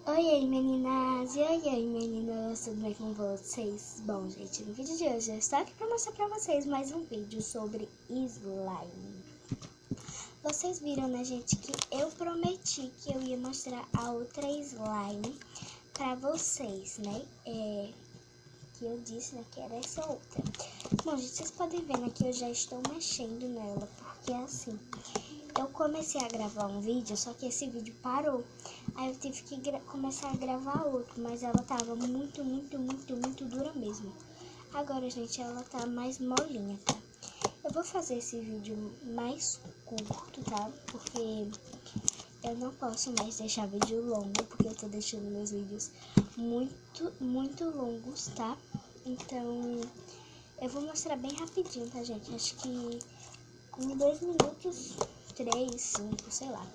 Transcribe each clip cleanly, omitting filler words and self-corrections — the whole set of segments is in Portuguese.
Oi, aí meninas, e oi, meninas, tudo bem com vocês? Bom, gente, no vídeo de hoje eu estou aqui para mostrar para vocês mais um vídeo sobre slime. Vocês viram, né, gente, que eu prometi que eu ia mostrar a outra slime para vocês, né? Que eu disse, né, que era essa outra. Bom, gente, vocês podem ver, né, que eu já estou mexendo nela, porque assim, eu comecei a gravar um vídeo, só que esse vídeo parou. Aí eu tive que começar a gravar outro, mas ela tava muito dura mesmo. Agora, gente, ela tá mais molinha, tá? Eu vou fazer esse vídeo mais curto, tá? Porque eu não posso mais deixar vídeo longo, porque eu tô deixando meus vídeos muito longos, tá? Então, eu vou mostrar bem rapidinho, tá, gente? Acho que em 2 minutos, 3, 5, sei lá.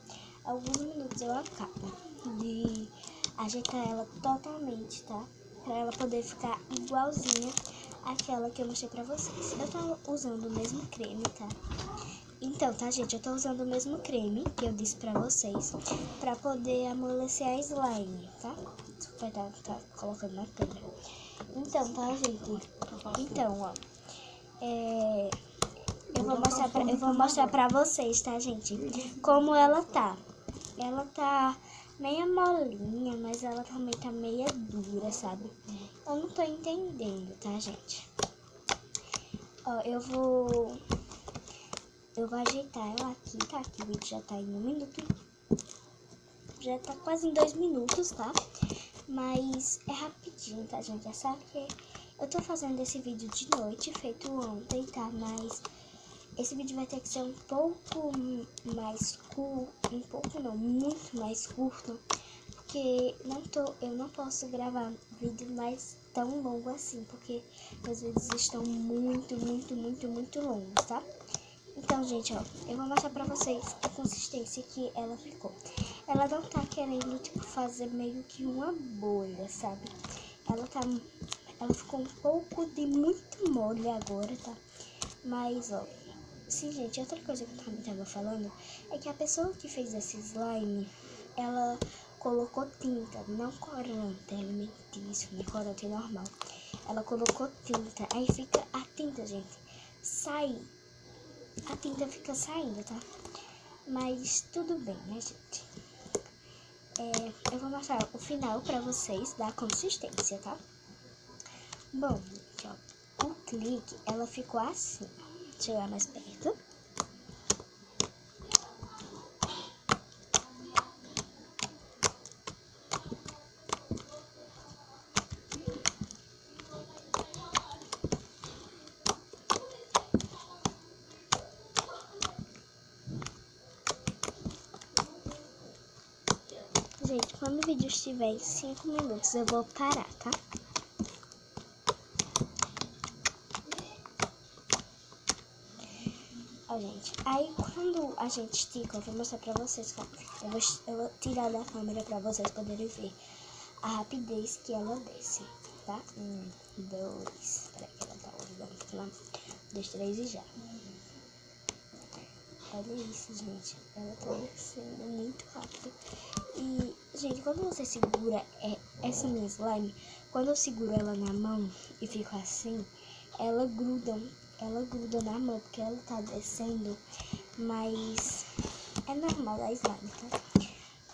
Alguns minutos eu acabo de ajeitar ela totalmente, tá? Pra ela poder ficar igualzinha àquela que eu mostrei pra vocês. Eu tô usando o mesmo creme, tá? Então, tá, gente? Eu tô usando o mesmo creme que eu disse pra vocês pra poder amolecer a slime, tá? Desculpa, tá colocando na câmera. Então, tá, gente? Então, ó. Eu vou mostrar pra vocês, tá, gente? Como ela tá. Ela tá meia molinha, mas ela também tá meia dura, sabe? Eu não tô entendendo, tá, gente? Ó, eu vou ajeitar ela aqui, tá? Aqui o vídeo já tá em 1 minuto. Já tá quase em 2 minutos, tá? Mas é rapidinho, tá, gente? É só que eu tô fazendo esse vídeo de noite, feito ontem, tá? Mas esse vídeo vai ter que ser um pouco mais curto, muito mais curto, porque eu não posso gravar vídeo mais tão longo assim, porque meus vídeos estão muito longos, tá? Então, gente, ó, eu vou mostrar pra vocês a consistência que ela ficou. Ela não tá querendo, tipo, fazer meio que uma bolha, sabe? Ela ficou um pouco de muito mole agora, tá? Mas, ó, sim, gente, outra coisa que eu também tava falando é que a pessoa que fez esse slime, ela colocou tinta, não corante alimentício, nem corante normal. Ela colocou tinta, aí fica a tinta, gente, a tinta fica saindo, tá? Mas tudo bem, né, gente? Eu vou mostrar o final pra vocês da consistência, tá? Bom, gente, ó, o clique, ela ficou assim, ó. Chegar mais perto. Gente, quando o vídeo estiver em 5 minutos, eu vou parar, tá? Ó, gente, aí quando a gente estica, eu vou mostrar pra vocês, calma. Eu vou tirar da câmera pra vocês poderem ver a rapidez que ela desce, tá? 1, 2, peraí que ela tá olhando. 1, 2, 3 e já. Olha isso, gente. Ela tá descendo muito rápido. E, gente, quando você segura essa minha slime, quando eu seguro ela na mão e fico assim, ela gruda na mão, porque ela tá descendo, mas é normal da slime, tá?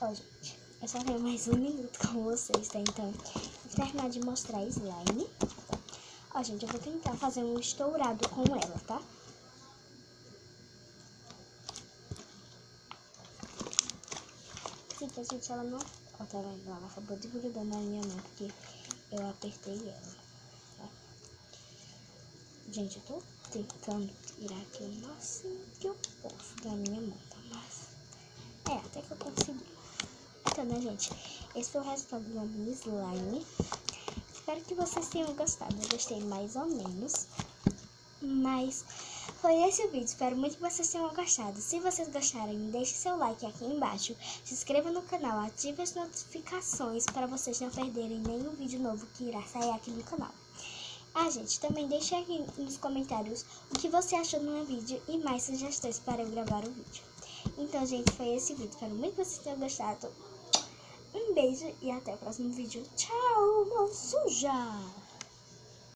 Ó, gente, eu só tenho mais 1 minuto com vocês, tá? Então, vou terminar de mostrar a slime. Ó, gente, eu vou tentar fazer um estourado com ela, tá? Sim, gente, ela não... Ó, tá vendo? Ela acabou de grudar na minha mão, porque eu apertei ela, tá? Gente, eu tô tentando tirar aqui o máximo que eu posso da minha mão, tá? Mas, até que eu consegui. Então, né, gente? Esse foi o resultado da minha slime. Espero que vocês tenham gostado. Eu gostei mais ou menos. Mas foi esse o vídeo. Espero muito que vocês tenham gostado. Se vocês gostarem, deixe seu like aqui embaixo. Se inscreva no canal. Ative as notificações para vocês não perderem nenhum vídeo novo que irá sair aqui no canal. Gente, também deixe aqui nos comentários o que você achou do meu vídeo e mais sugestões para eu gravar o vídeo. Então, gente, foi esse vídeo. Espero muito que vocês tenham gostado. Um beijo e até o próximo vídeo. Tchau, mão suja!